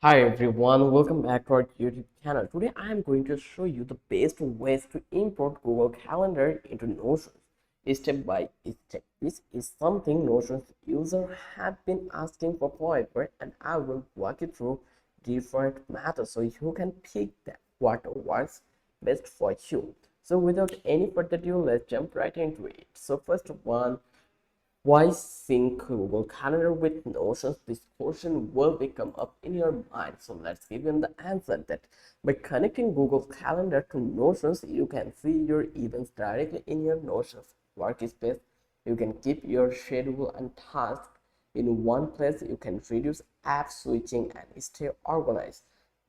Hi everyone, welcome back to our YouTube channel. Today I am going to show you the best ways to import Google Calendar into Notion step by step. This is something Notion's users have been asking for forever, and I will walk you through different methods so you can pick what works best for you. So without any further ado, let's jump right into it. So first one, why sync Google Calendar with Notion? This question will be come up in your mind. So let's give you the answer that by connecting Google Calendar to Notions, you can see your events directly in your Notions workspace. You can keep your schedule and tasks in one place. You can reduce app switching and stay organized.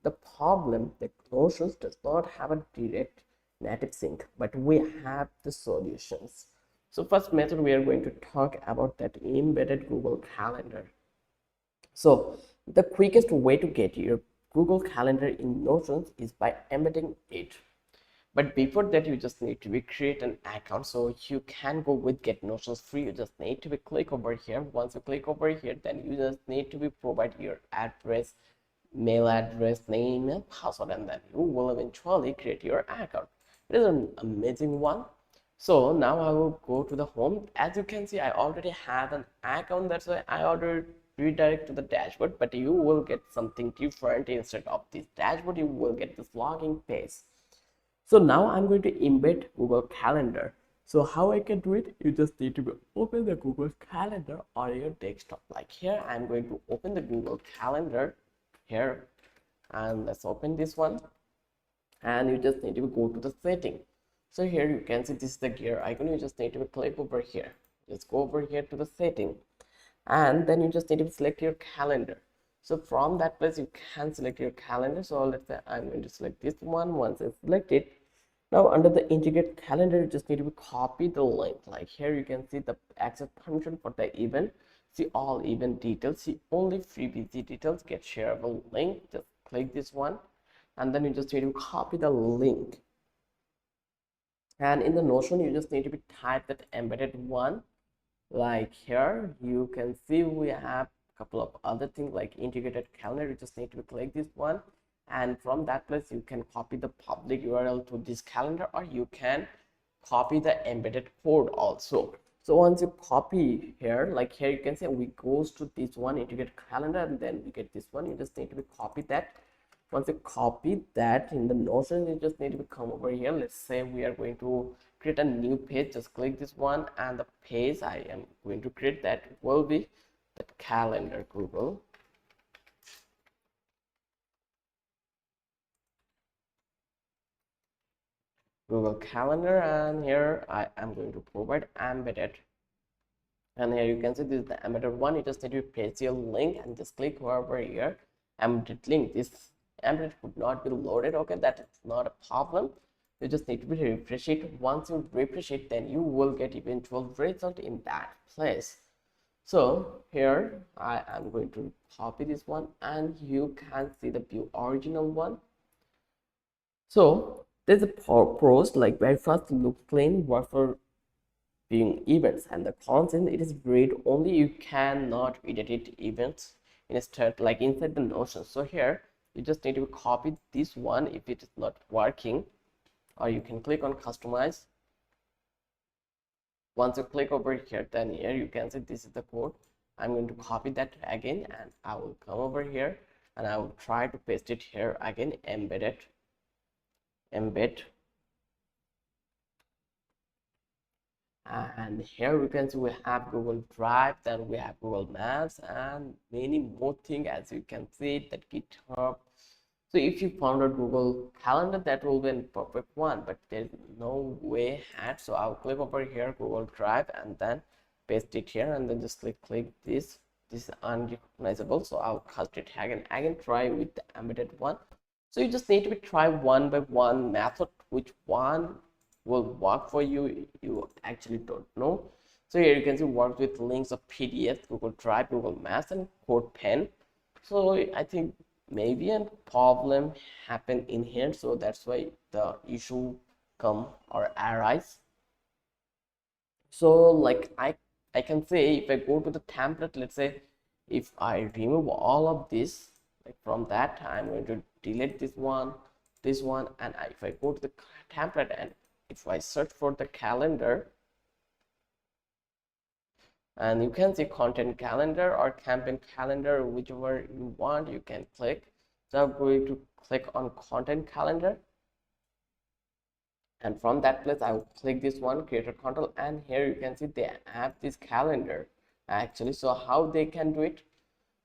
The problem that Notions does not have a direct native sync, but we have the solutions. So first method we are going to talk about that embedded Google Calendar. So the quickest way to get your Google Calendar in Notions is by embedding it. But before that, you just need to be create an account. So you can go with Get Notions free. You just need to be click over here. Once you click over here, then you just need to be provide your address, mail address, name, and password, and then you will eventually create your account. It is an amazing one. So now I will go to the home. As you can see, I already have an account. That's why I ordered redirect to the dashboard, but you will get something different. Instead of this dashboard, you will get this login page. So now I'm going to embed Google Calendar. So how I can do it? You just need to open the Google Calendar on your desktop. Like here, I'm going to open the Google Calendar here, and let's open this one. And you just need to go to the setting. So here you can see this is the gear icon. You just need to click over here. Just go over here to the setting, and then you just need to select your calendar. So from that place you can select your calendar. So let's say I'm going to select this one. Once I select it, now under the integrate calendar, you just need to copy the link. Like here you can see the access permission for the event, see all event details, see only free busy details, get shareable link. Just click this one, and then you just need to copy the link. And in the Notion, you just need to be type that embedded one. Like here you can see we have a couple of other things like integrated calendar. You just need to click this one, and from that place you can copy the public URL to this calendar, or you can copy the embedded code also. So once you copy here, like here you can say we goes to this one integrated calendar, and then we get this one. You just need to be copy that. Once you copy that in the Notion, you just need to come over here. Let's say we are going to create a new page. Just click this one, and the page I am going to create that will be the calendar Google Calendar, and here I am going to provide embedded. And here you can see this is the embedded one. You just need to paste your link and just click over here, embedded link. This embedded could not be loaded. Okay, that is not a problem. You just need to be refresh it. Once you refresh it, then you will get eventual result in that place. So here I am going to copy this one, and you can see the view original one. So there's a pros, like very fast, look clean, work for viewing events, and the content it is read only. You cannot edit events instead like inside the Notion. So here you just need to copy this one if it is not working, or you can click on customize. Once you click over here, then here you can see this is the code. I'm going to copy that again, and I will come over here, and I will try to paste it here again. Embed, and here we can see we have Google Drive, then we have Google Maps, and many more things. As you can see that GitHub. So if you found a Google Calendar, that will be a perfect one, but there's no way had. So I'll click over here Google Drive, and then paste it here, and then just click this is unrecognizable. So I'll cast it again, try with the embedded one. So you just need to try one by one method, which one will work for you. You actually don't know. So here you can see work with links of PDF, Google Drive, Google Maps, and CodePen. So I think maybe a problem happen in here, so that's why the issue come or arise. So like I can say, if I go to the template, let's say if I remove all of this, Like from that, I'm going to delete this one, and if I go to the template and if I search for the calendar, and you can see content calendar or campaign calendar, whichever you want, you can click. So I'm going to click on content calendar, and from that place I will click this one, creator control, and here you can see they have this calendar actually. So how they can do it?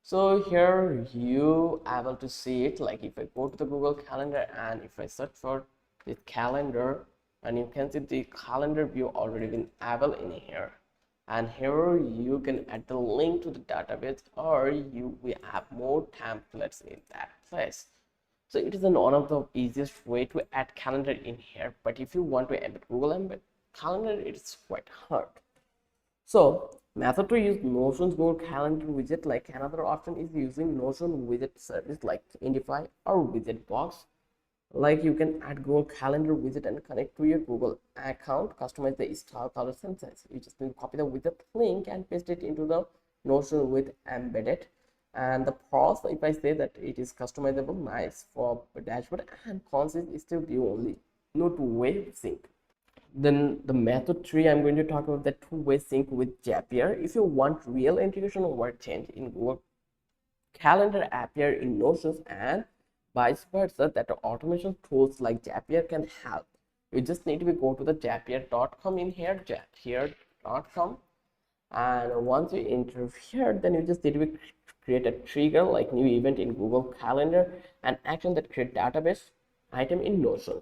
So here you able to see it, like if I go to the Google Calendar and if I search for this calendar, and you can see the calendar view already been able in here, and here you can add the link to the database, or we have more templates in that place. So it is one of the easiest way to add calendar in here, but if you want to embed Google embed calendar, it's quite hard. So method to use Notion's Google Calendar widget, like another option is using Notion widget service like Indify or Widget Box. Like you can add Google Calendar widget and connect to your Google account, customize the style, colors, and size. You just need to copy the widget link and paste it into the Notion with embedded. And the pros, if I say that it is customizable, nice for dashboard, and cons is still view only, no two-way sync. Then the method 3, I'm going to talk about the two-way sync with Zapier. If you want real integration or change in Google Calendar appear in Notions and vice versa, that automation tools like Zapier can help. You just need to go to the zapier.com in here, zapier.com, and once you enter here, then you just need to create a trigger like new event in Google Calendar and action that create database item in Notion.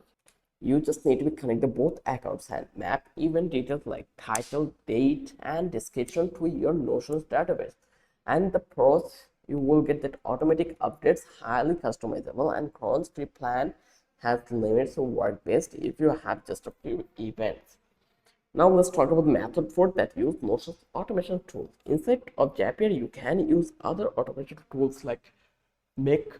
You just need to connect the both accounts and map event details like title, date, and description to your Notions database. And the pros, you will get that automatic updates, highly customizable, and cron script plan has limits of work based if you have just a few events. Now let's talk about method 4 that use Notion's automation tools. Inside of Zapier, you can use other automation tools like Make,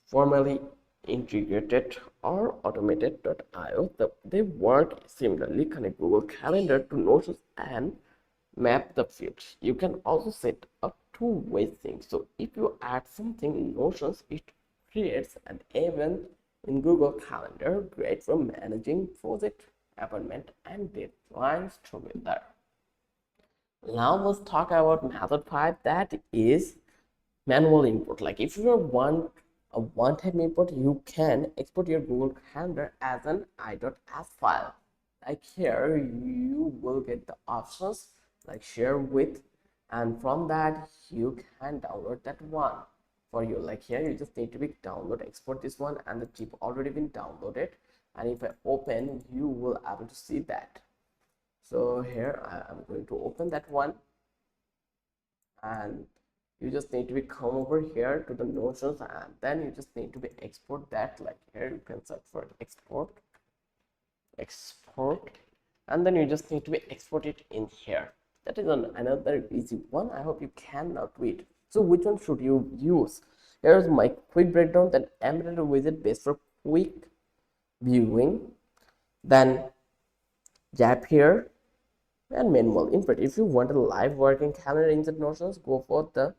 Formally Integrated, or Automated.io. They work similarly, connect Google Calendar to Notion and map the fields. You can also set up two-way sync. So if you add something in Notions, it creates an event in Google Calendar, great for managing project, appointment, and deadlines together. Now let's talk about method 5, that is manual import. Like if you want a one-time import, you can export your Google Calendar as an i.s file. Like here you will get the options like share with, and from that you can download that one for you. Like here you just need to be download export this one, and the zip already been downloaded, and if I open, you will able to see that. So here I am going to open that one, and you just need to be come over here to the Notions, and then you just need to be export that. Like here you can search for export, and then you just need to be export it in here. That is another easy one. I hope you can now do it. So which one should you use? Here's my quick breakdown. That embedded widget based for quick viewing, then Zapier, and manual input. If you want a live working calendar in the Notions, go for the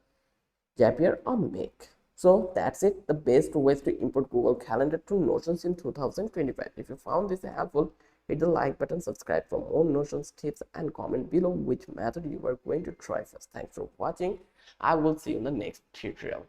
Zapier or Make. So that's it, the best ways to import Google Calendar to Notions in 2025. If you found this helpful, hit the like button, subscribe for more Notions tips, and comment below which method you are going to try first. Thanks for watching. I will see you in the next tutorial.